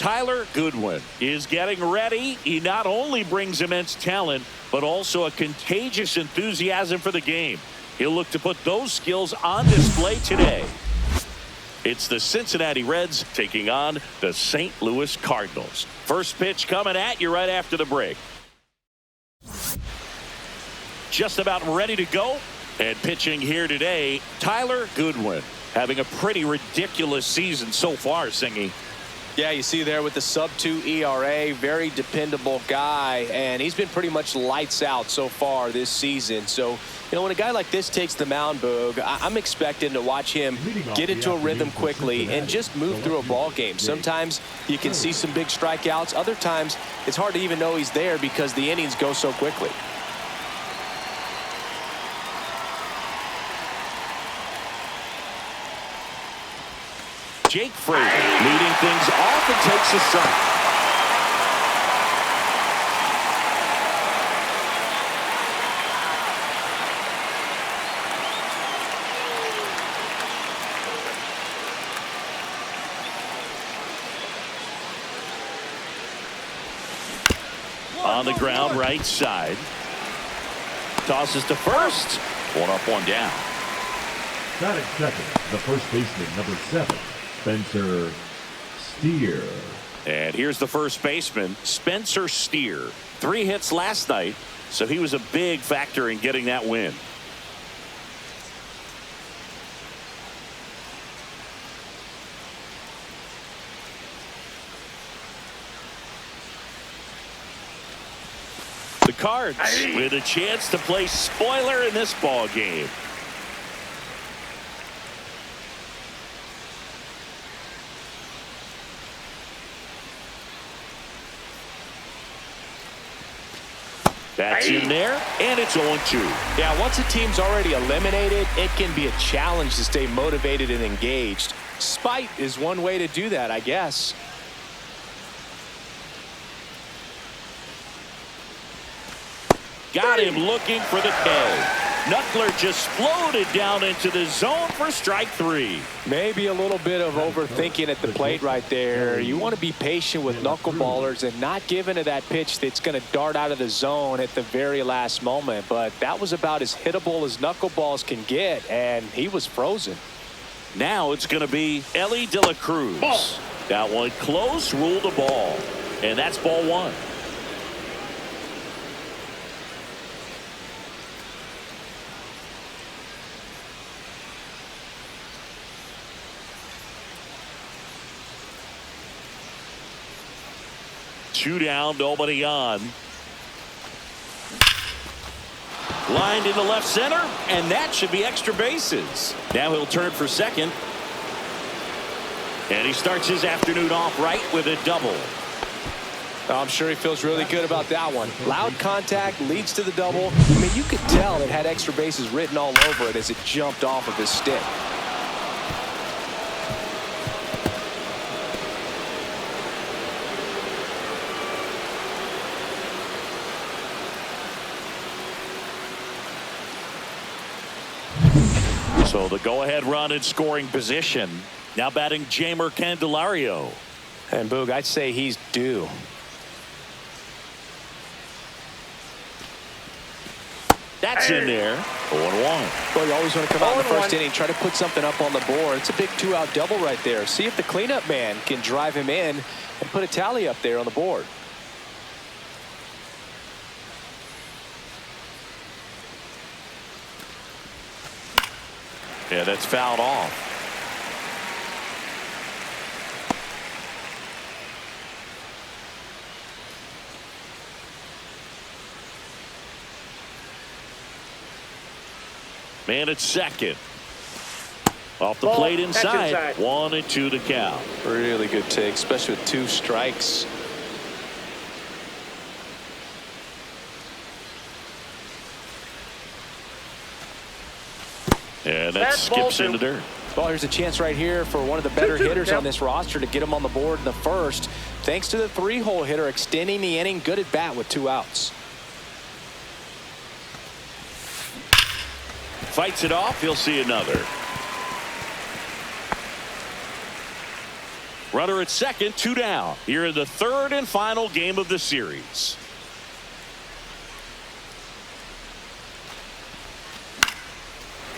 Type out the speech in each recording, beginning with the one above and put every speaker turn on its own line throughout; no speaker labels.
Tyler Goodwin is getting ready. He not only brings immense talent, but also a contagious enthusiasm for the game. He'll look to put those skills on display today. It's the Cincinnati Reds taking on the St. Louis Cardinals. First pitch coming at you right after the break. Just about ready to go. And pitching here today, Tyler Goodwin. Having a pretty ridiculous season so far, Singy.
Yeah, you see there with the sub-2 ERA, very dependable guy, and he's been pretty much lights out so far this season. So, you know, when a guy like this takes the mound, Boog, I'm expecting to watch him get into a rhythm quickly and just move through a ball game. Sometimes you can see some big strikeouts. Other times it's hard to even know he's there because the innings go so quickly.
Jake Frazier leading things off and takes a strike. On the ground, right side. Tosses to first. One up, one down.
Batting second, the first baseman, number 7. Spencer Steer.
And here's the first baseman, Spencer Steer. 3 hits last night, so he was a big factor in getting that win. The Cards with a chance to play spoiler in this ball game. That's in there, and it's 0-2.
Yeah, once a team's already eliminated, it can be a challenge to stay motivated and engaged. Spite is one way to do that, I guess.
Got him looking for the K. Knuckler just floated down into the zone for strike 3.
Maybe a little bit of overthinking at the plate right there. You want to be patient with knuckleballers and not give into that pitch that's going to dart out of the zone at the very last moment. But that was about as hittable as knuckleballs can get, and he was frozen.
Now it's going to be Ellie De La Cruz. That one close, ruled a ball. And that's ball 1. Two down, nobody on. Lined into left center, and that should be extra bases. Now he'll turn for second. And he starts his afternoon off right with a double.
I'm sure he feels really good about that one. Loud contact leads to the double. I mean, you could tell it had extra bases written all over it as it jumped off of his stick.
So the go-ahead run in scoring position. Now batting Jamer Candelario.
And Boog, I'd say he's due.
That's in there. 0-1.
Well, you always want to come out in the first inning, try to put something up on the board. It's a big 2-out double right there. See if the cleanup man can drive him in and put a tally up there on the board.
Yeah, that's fouled off. Man at second. Off the plate inside. 1-2 the count.
Really good take, especially with 2 strikes.
And that skips into dirt.
Well, here's a chance right here for one of the better hitters on this roster to get him on the board in the first. Thanks to the 3-hole hitter extending the inning. Good at bat with 2 outs.
Fights it off. He'll see another. Runner at second, 2 down. Here in the third and final game of the series.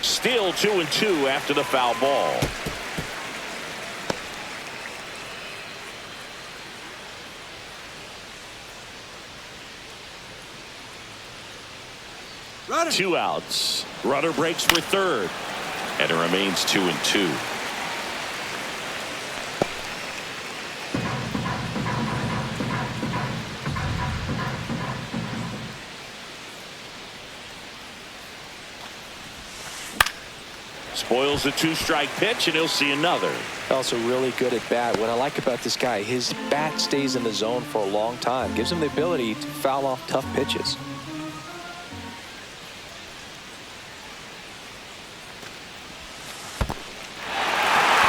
Still 2-2 after the foul ball.
Runner.
2 outs. Runner breaks for third. And it remains 2-2. Spoils the 2-strike pitch, and he'll see another.
Also really good at bat. What I like about this guy, his bat stays in the zone for a long time. Gives him the ability to foul off tough pitches.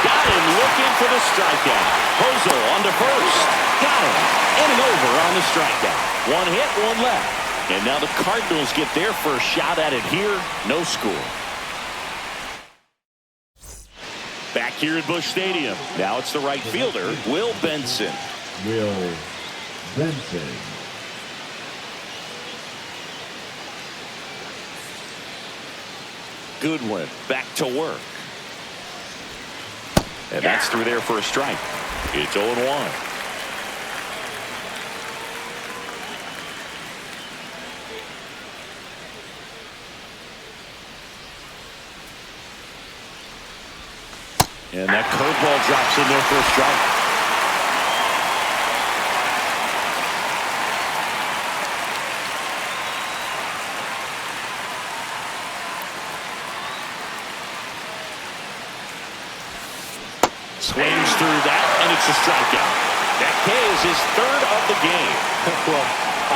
Got him looking for the strikeout. Hozo on to first. Got him. Inning over on the strikeout. 1 hit, 1 left. And now the Cardinals get their first shot at it here. No score. Back here at Busch Stadium. Now it's the right fielder, Will Benson.
Will Benson.
Goodwin back to work. And that's through there for a strike. It's 0-1. And that curveball drops in there for a strike. Swings through that, and it's a strikeout. That K is his third of the game.
Well,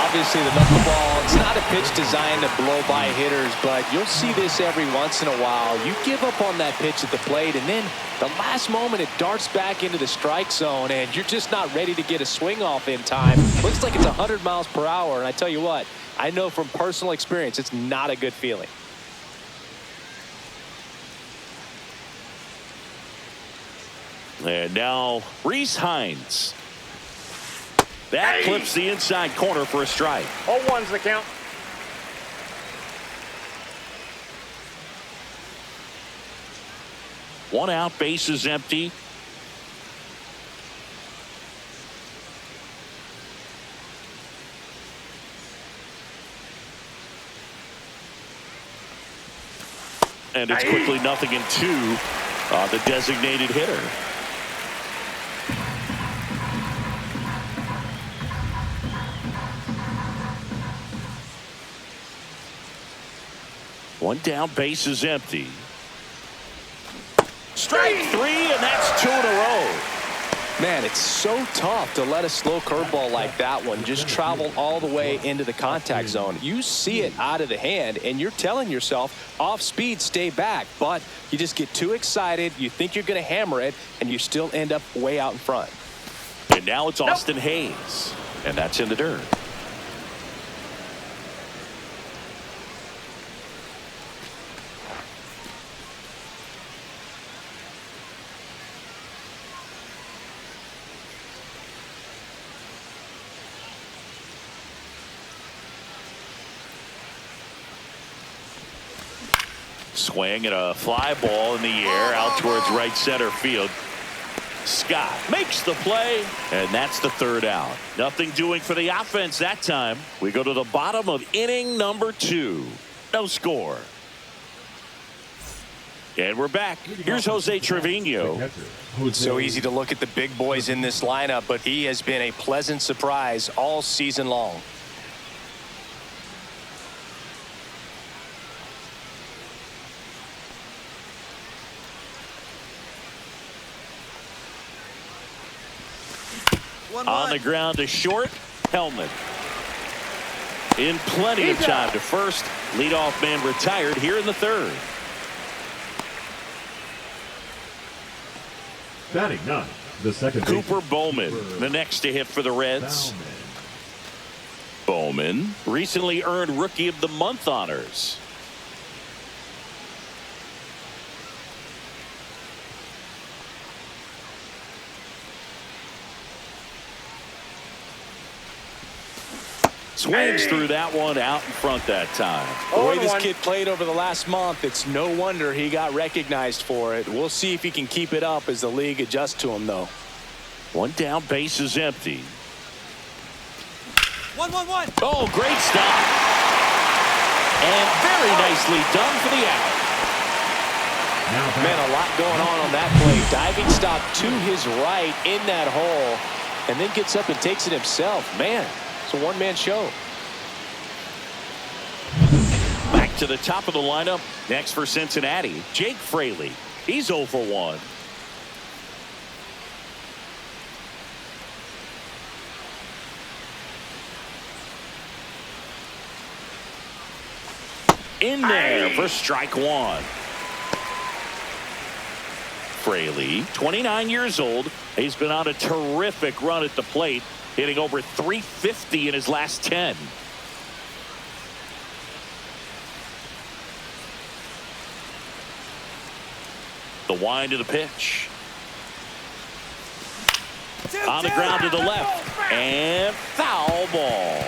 obviously the knuckleball, it's not a pitch designed to blow by hitters, but you'll see this every once in a while. You give up on that pitch at the plate, and then the last moment it darts back into the strike zone, and you're just not ready to get a swing off in time. Looks like it's 100 miles per hour, and I tell you what, I know from personal experience it's not a good feeling.
And now Reese Hines. That clips the inside corner for a strike.
0-1's the count.
One out, base is empty. And it's quickly 0-2. The designated hitter. One down, base is empty. Strike 3, and that's 2 in a row.
Man, it's so tough to let a slow curveball like that one just travel all the way into the contact zone. You see it out of the hand, and you're telling yourself, off speed, stay back. But you just get too excited, you think you're going to hammer it, and you still end up way out in front.
And now it's Austin Hayes, and that's in the dirt. Swing and a fly ball in the air out towards right center field. Scott makes the play, and that's the third out. Nothing doing for the offense that time. We go to the bottom of inning number 2. No score. And we're back. Here's Jose Trevino.
It's so easy to look at the big boys in this lineup, but he has been a pleasant surprise all season long.
On the ground to short, Hellman. In plenty of time to first. Leadoff man retired here in the third.
Batting 9, the second
Cooper
baseman,
Bowman,
Cooper
the next to hit for the Reds. Bowman recently earned Rookie of the Month honors. Swings through that one out in front that time.
The way this kid played over the last month, it's no wonder he got recognized for it. We'll see if he can keep it up as the league adjusts to him, though.
One down, base is empty.
1-1-1.
Oh, great stop. And very nicely done for the out.
Man, a lot going on that play. Diving stop to his right in that hole, and then gets up and takes it himself. Man, it's a one-man show.
Back to the top of the lineup. Next for Cincinnati, Jake Fraley. He's 0 for 1. In there for strike one. Fraley, 29 years old. He's been on a terrific run at the plate, hitting over 350 in his last 10. The wind of the pitch. On the ground to the left. And foul ball.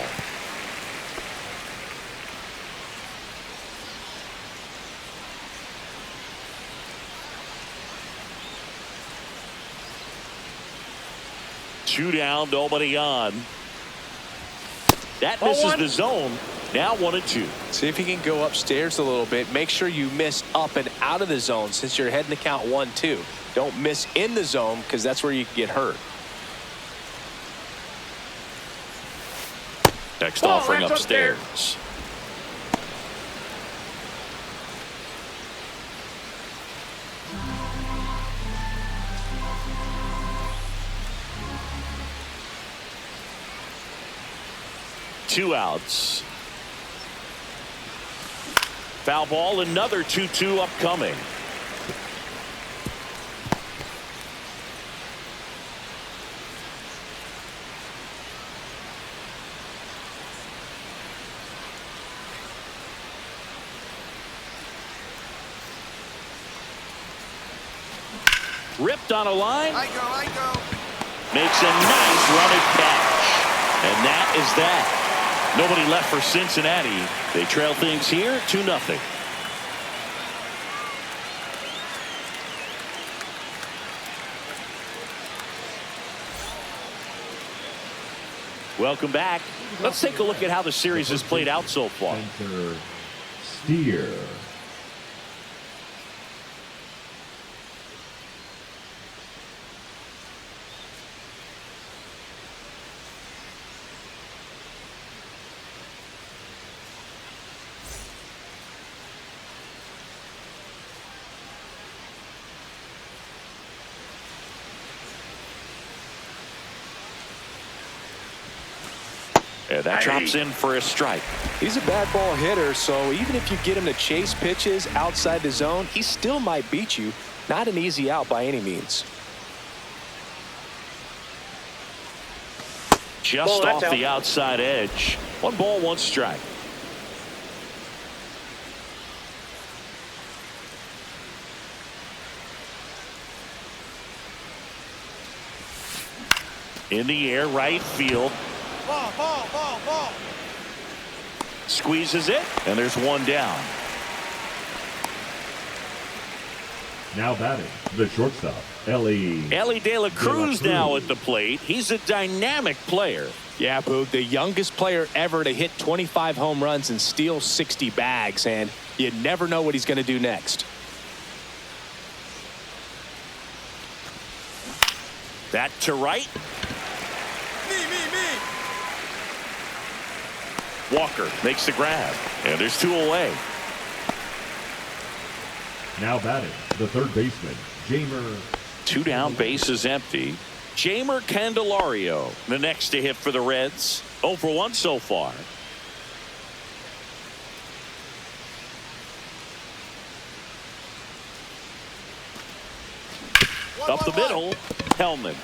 Two down, nobody on. That misses the zone. Now 1-2.
See if you can go upstairs a little bit. Make sure you miss up and out of the zone since you're heading to count 1-2. Don't miss in the zone because that's where you can get hurt.
Next offering upstairs. Two outs. Foul ball, another 2-2 upcoming. Ripped on a line.
I go.
Makes a nice running catch. And that is that. Nobody left for Cincinnati. They trail things here 2-0. Welcome back. Let's take a look at how the series has played out so far.
Steer.
And that drops in for a strike.
He's a bad ball hitter, so even if you get him to chase pitches outside the zone, he still might beat you. Not an easy out by any means.
Just off the outside edge. 1 ball, 1 strike. In the air, right field.
Ball.
Squeezes it, and there's 1 down.
Now batting, the shortstop, Ellie
De La Cruz now at the plate. He's a dynamic player.
Yeah, Boog, the youngest player ever to hit 25 home runs and steal 60 bags, and you never know what he's going to do next.
That to right.
Me.
Walker makes the grab, and there's 2 away.
Now batting, the third baseman, Jamer.
2 down, base is empty. Jamer Candelario, the next to hit for the Reds. 0 for 1 so far. Up the middle, Hellman.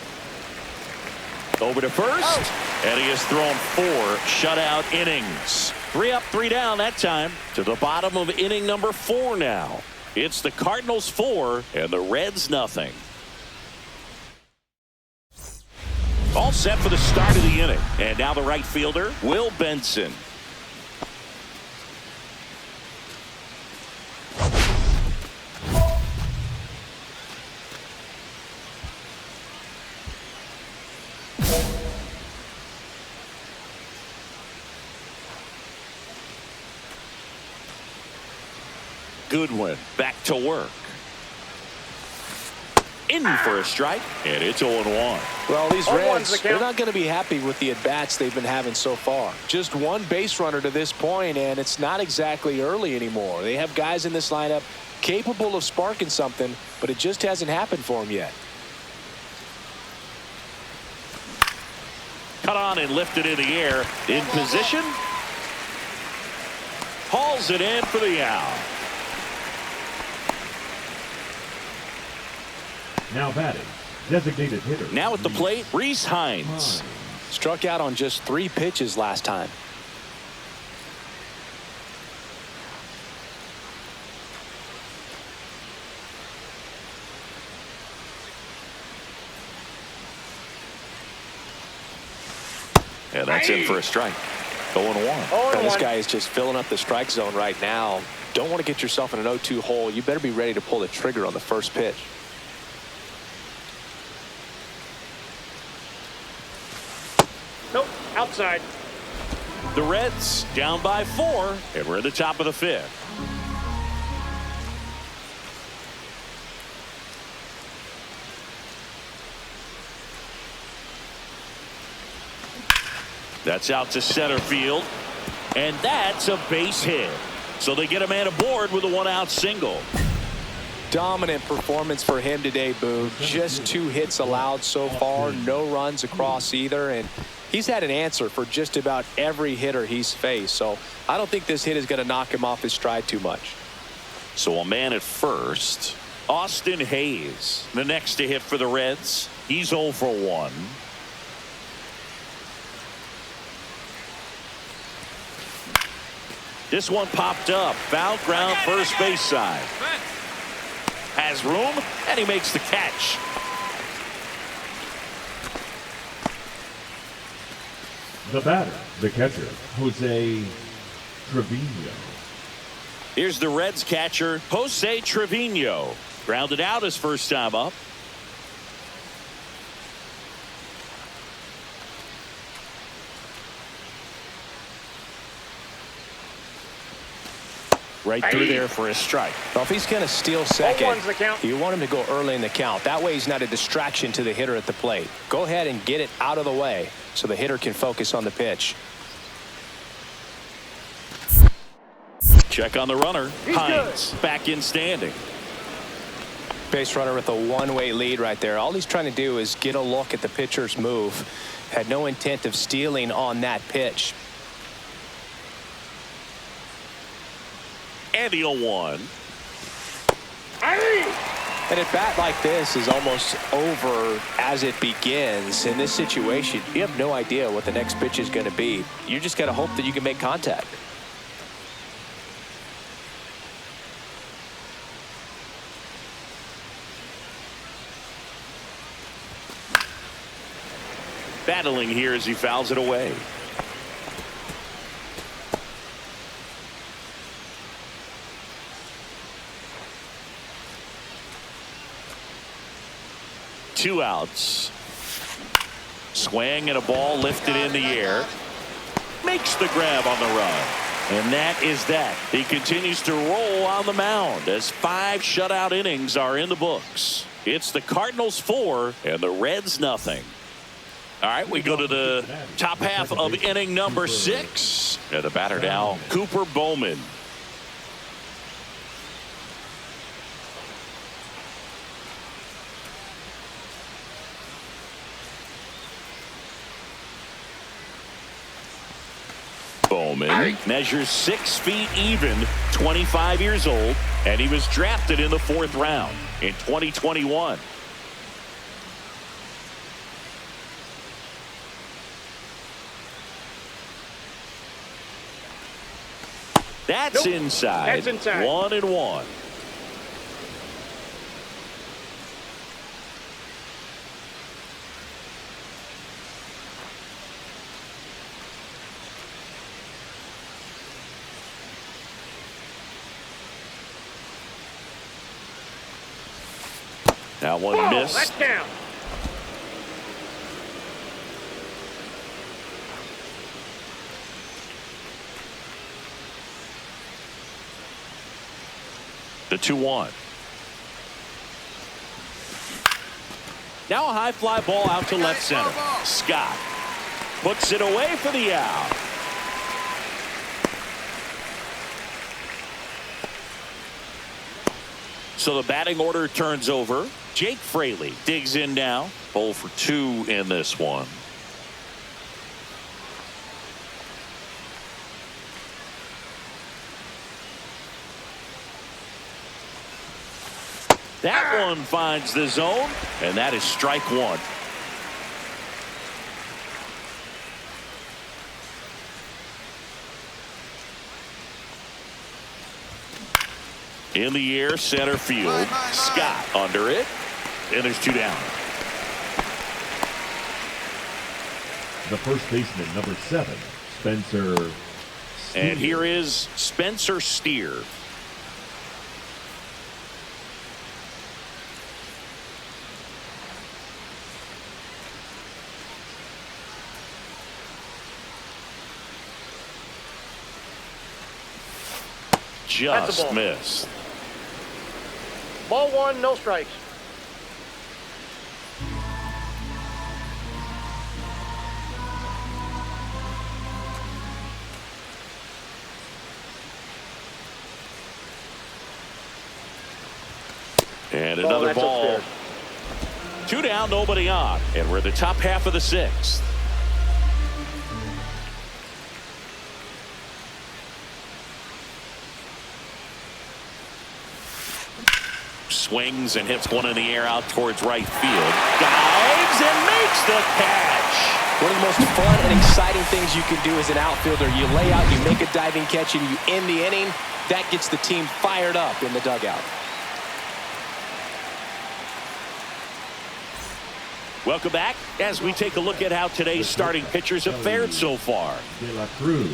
Over to first, and he has thrown 4 shutout innings. 3 up, 3 down that time. To the bottom of inning number 4 now. It's the Cardinals 4 and the Reds nothing. All set for the start of the inning. And now the right fielder, Will Benson. Goodwin back to work. In for a strike, and it's 0-1.
Well, these Reds, they're not going to be happy with the at-bats they've been having so far. Just one base runner to this point, and it's not exactly early anymore. They have guys in this lineup capable of sparking something, but it just hasn't happened for them yet.
Cut on and lifted in the air. In position. Hauls it in for the out.
Now batting, designated hitter.
Now at the plate, Reese Hines.
Struck out on just 3 pitches last time.
Yeah, that's in for a strike. 0-1.
And this guy is just filling up the strike zone right now. Don't want to get yourself in an 0-2 hole. You better be ready to pull the trigger on the first pitch.
Nope, outside.
The Reds down by 4, and we're at the top of the 5th. That's out to center field, and that's a base hit. So they get a man aboard with a 1-out single.
Dominant performance for him today, Boo. Just 2 hits allowed so far, no runs across either, and he's had an answer for just about every hitter he's faced. So I don't think this hit is going to knock him off his stride too much.
So a man at first, Austin Hayes, the next to hit for the Reds. He's 0 for 1. This one popped up. Foul ground, first base side. Has room, and he makes the catch.
The batter, the catcher, Jose Trevino.
Here's the Reds catcher, Jose Trevino. Grounded out his first time up. Right through there for a strike.
Well, if he's going to steal second,
0-1's the count.
you want him to go early in the count. That way he's not a distraction to the hitter at the plate. Go ahead and get it out of the way so the hitter can focus on the pitch.
Check on the runner. Hines back in standing.
Base runner with a one-way lead right there. All he's trying to do is get a look at the pitcher's move. Had no intent of stealing on that pitch.
And the 0-1.
And a bat like this is almost over as it begins. In this situation, you have no idea what the next pitch is going to be. You just got to hope that you can make contact.
Battling here as he fouls it away. Two outs. Swing and a ball lifted in the air. Makes the grab on the run. And that is that. He continues to roll on the mound as 5 shutout innings are in the books. It's the Cardinals 4 and the Reds nothing. All right, we go to the top half of inning number 6. And the batter now, Cooper Bowman. Bowman measures 6 feet even, 25 years old, and he was drafted in the 4th round in 2021. That's inside.
That's inside.
1-1. That one
Ball,
missed.
that's down.
The 2-1. Now a high fly ball out to left center. Scott puts it away for the out. So the batting order turns over. Jake Fraley digs in now. 0 for 2 in this one. That one finds the zone, and that is strike one. In the air, center field. Scott under it, and there's 2 down.
The first baseman, number 7, Spencer Steer.
And here is Spencer Steer.
That's a
Just
ball.
missed.
Ball 1, no strikes.
And
Ball,
another
that's
ball.
upstairs.
2 down, nobody on. And we're in the top half of the 6th. Swings and hits one in the air out towards right field. Dives and makes the catch.
One of the most fun and exciting things you can do as an outfielder. You lay out, you make a diving catch, and you end the inning. That gets the team fired up in the dugout.
Welcome back as we take a look at how today's starting pitchers have fared so far.
De La Cruz.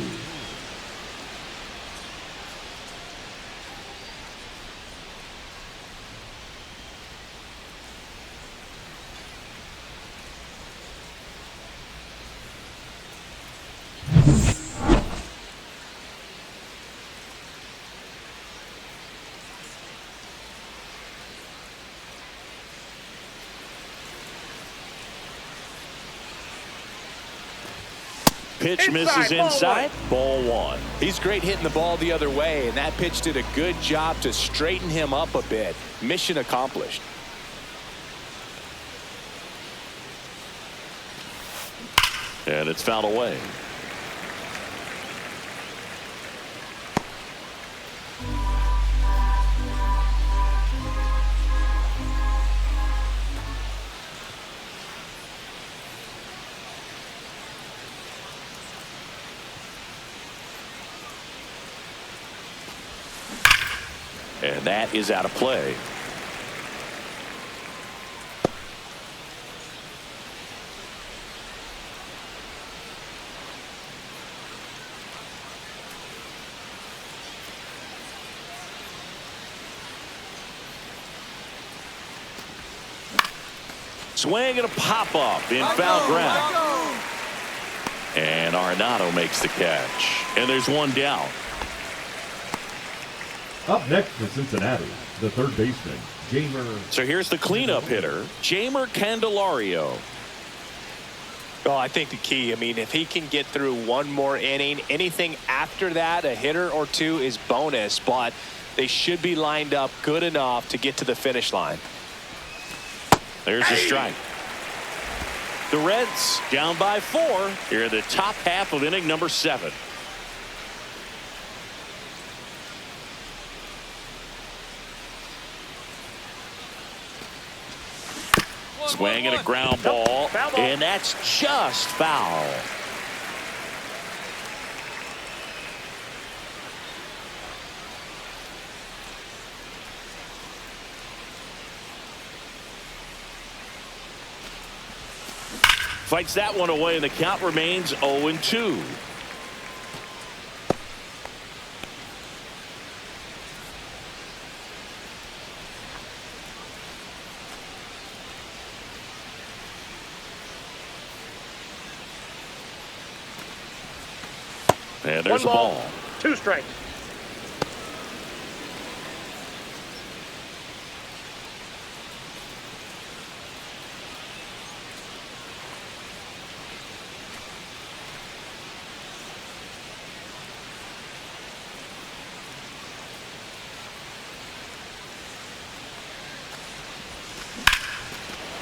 Pitch misses inside. Ball 1.
He's great hitting the ball the other way, and that pitch did a good job to straighten him up a bit. Mission accomplished.
And it's fouled away. And that is out of play. Swing and a pop-up in foul ground. And Arenado makes the catch. And there's 1 down.
Up next for Cincinnati, the third baseman, Jamer.
So here's the cleanup hitter, Jamer Candelario.
Oh, I think the key, I mean, if he can get through 1 more inning, anything after that, a hitter or 2 is bonus, but they should be lined up good enough to get to the finish line.
There's a strike. The Reds down by 4 here in the top half of inning number 7. Swing and a ground ball,
Foul ball.
and that's just foul. Fights that one away, and the count remains 0-2. And there's a
One
ball.
ball, 2 strikes.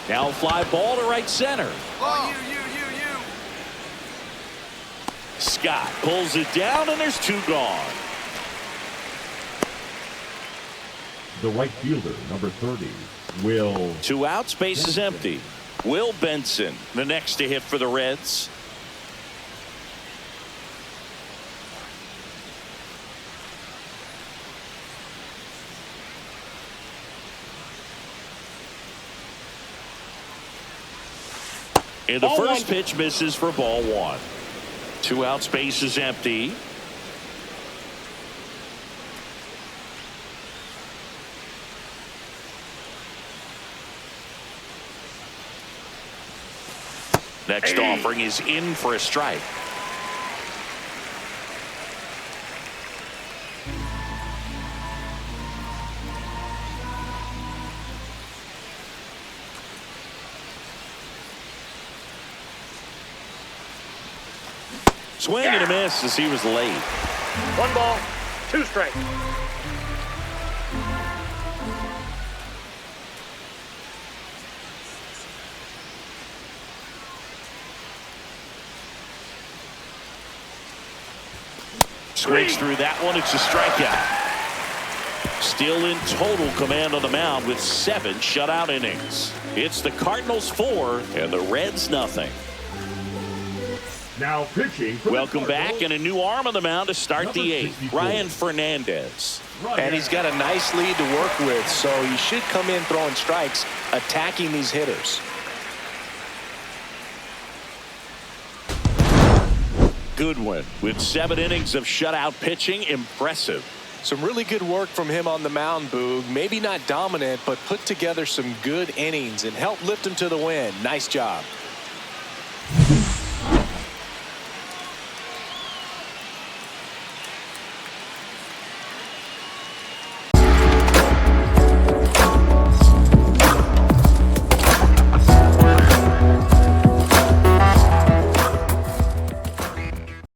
Now fly ball to right center.
Oh, you.
Scott pulls it down, and there's 2 gone.
The right fielder, number 30, Will.
2 outs, base is empty. Will Benson, the next to hit for the Reds. And the first pitch misses for ball 1. 2 outs, base is empty. Next offering is in for a strike. Swing and a miss as he was late.
1 ball, 2 strikes.
Squeaks through that one. It's a strikeout. Still in total command on the mound with 7 shutout innings. It's the Cardinals 4 and the Reds nothing.
Now pitching. For
Welcome
the
back, and a new arm on the mound to start the 8th.
64.
Ryan Fernandez.
And he's got a nice lead to work with, so he should come in throwing strikes, attacking these hitters.
Goodwin with 7 innings of shutout pitching. Impressive.
Some really good work from him on the mound, Boog. Maybe not dominant, but put together some good innings and helped lift him to the win. Nice job.